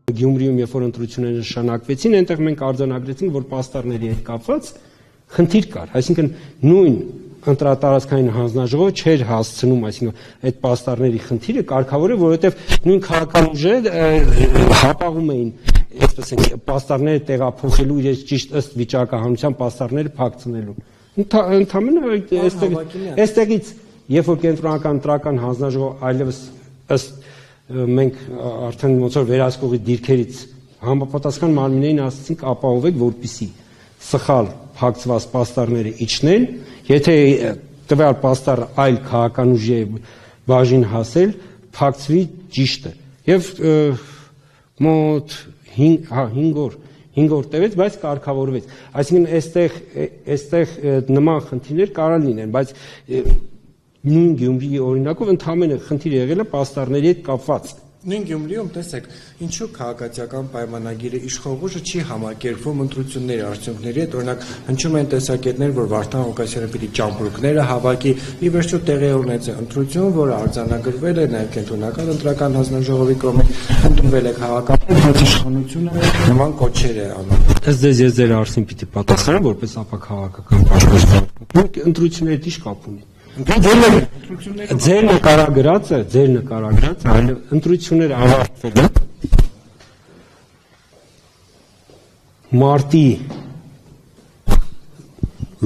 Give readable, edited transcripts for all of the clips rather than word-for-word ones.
Գյումրիում երբ որ ընտրությունները նշանակվեցին, այնտեղ մենք արձանագրեցինք, որ պաստառների հետ կապված խնդիր կար, այսինքն նույն ընտրատարածքային հանձնաժողովը չէր հասցնում, այսինքն այդ պաստառների խնդիրը կարգավորել, որովհետև նույն քաղաքական ուժերը հապաղում էին, այսպես են, պաստառները տեղափոխելու իրենց ճիշտ ըստ վիճակահանության պաստառները փակցնելու։ Ընդհանրապես այստեղից, երբ որ կենտրոնական ընտրական հանձնաժողովը այլևս ըստ մենք արդեն ոնց որ վերահսկողի դիրքերից համապատասխան մարմիններին ասացինք ապահովեք, որպեսզի սխալ փակցված պաստառները իջնեն, եթե տվյալ պաստառը այլ քաղաքական ուժի է բաժին հասել, փակցվի ճիշտը։ Եվ մոտ 5 օր տևեց, բայց կարգավորվեց։ Այսինքն այստեղ նման խնդիրներ կարող լինեն, բայց նույն Գյումրիի օրինակով ընդհանրապես խնդիրը եղել է պաստառների հետ կապված։ Նույն Գյումրիում տեսեք, ինչու քաղաքացիական պայմանագիրը իշխող ուժը չի համակերպվում ընտրությունների արդյունքների հետ, օրինակ հնչում են տեսակետներ, որ Վարդան Ղուկասյանը պիտի ճամպրուկները հավաքի, ի վերջո տեղի ունեցել ընտրություն, որը արձանագրվել է նաև կենտրոնական ընտրական հանձնաժողովի կողմից, ընդունվել է քաղաքական իշխանությունը նման կոչեր է անում։ Ըստ ձեզ ես ձեր հարցին պիտի պատասխանեմ որպես ապաքաղաքական պաշտպան։ Մենք ընտրությունների ինչ կապ ունի։ Ձեր նկարագրածը, այլ ընտրությունները ավարտվել են մարտի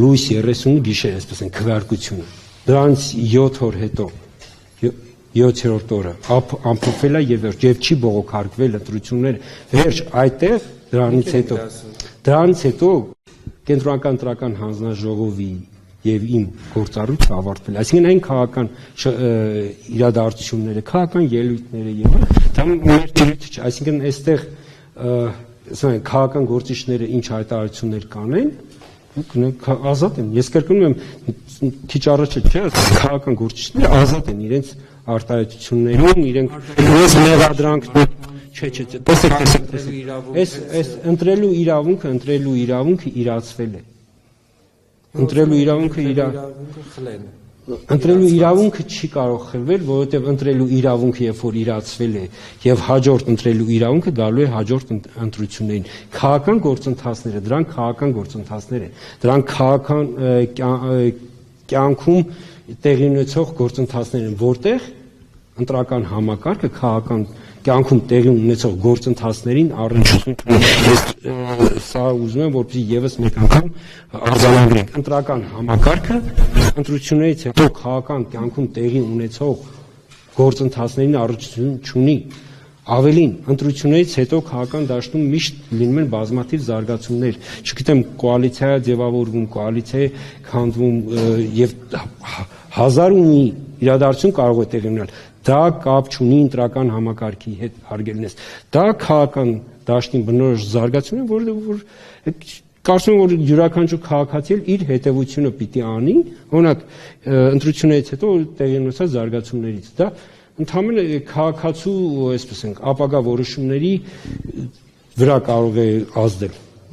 լույս 30 գիշեր, այսպես են, քվեարկությունը։ Դրանից 7 օր հետո, 7-րդ օրը ամփոփվել է եւ վերջ, եւ չի բողոքարկվել ընտրությունները։ Վերջ այդտեղ դրանից հետո կենտրոնական ընտրական հանձնաժողովի եւ իմ գործառույթը ավարտվել։ Այսինքն այն քաղաքական իրադարձությունները, քաղաքական ելույթները եւ դա մեր դիրքը չէ, այսինքն այստեղ քաղաքական գործիչները ինչ հայտարարություններ կանեն, ազատ են։ Ես կրկնում եմ, քիչ առաջ չէ, քաղաքական գործիչները ազատ են իրենց արտահայտություններում, իրենց մեղադրանքներ Չէ, տեսեք, այս ընտրելու իրավունքը իրացվել է։ Ընտրելու իրավունքը չի կարող խլվել, որովհետև ընտրելու իրավունքը երբ որ իրացվել է եւ հաջորդ ընտրելու իրավունքը գալու է հաջորդ ընտրություններին։ Քաղաքական գործընթացները, դրանք քաղաքական գործընթացներ են։ Դրանք քաղաքական կյանքում տեղի ունեցող գործընթացներ են, որտեղ ընտրական համակարգը քաղաքական կյանքում տեղի ունեցող գործընթացներին առնչություն ունի։ Ես սա ուզում եմ, որպեսզի եւս մեկ անգամ արձանագրենք։ Ընտրական համակարգը ընտրություններից հետո քաղաքական կյանքում տեղի ունեցող գործընթացներին առնչություն չունի։ Ավելին, ընտրություններից հետո քաղաքական դաշտում միշտ լինում են բազմաթիվ զարգացումներ, չգիտեմ, կոալիցիա է ձևավորվում, կոալիցիա է քանդվում եւ 1000 ու մի իրադարձություն կարող է տեղի ունենալ։ Դա կապ չունի ընտրական համակարգի հետ հարգելնես։ Դա քաղաքական դաշտին բնորոշ զարգացում է, որ կարծում եմ, որ յուրաքանչյուր քաղաքացի իր հետևությունը պիտի անի, օրինակ ընտրություններից հետո տեղի ունեցած զարգացումներից։ Դա ընդհանրապես քաղաքացու, այսպես ենք, ապագա որոշումների վրա կարող է ազդել։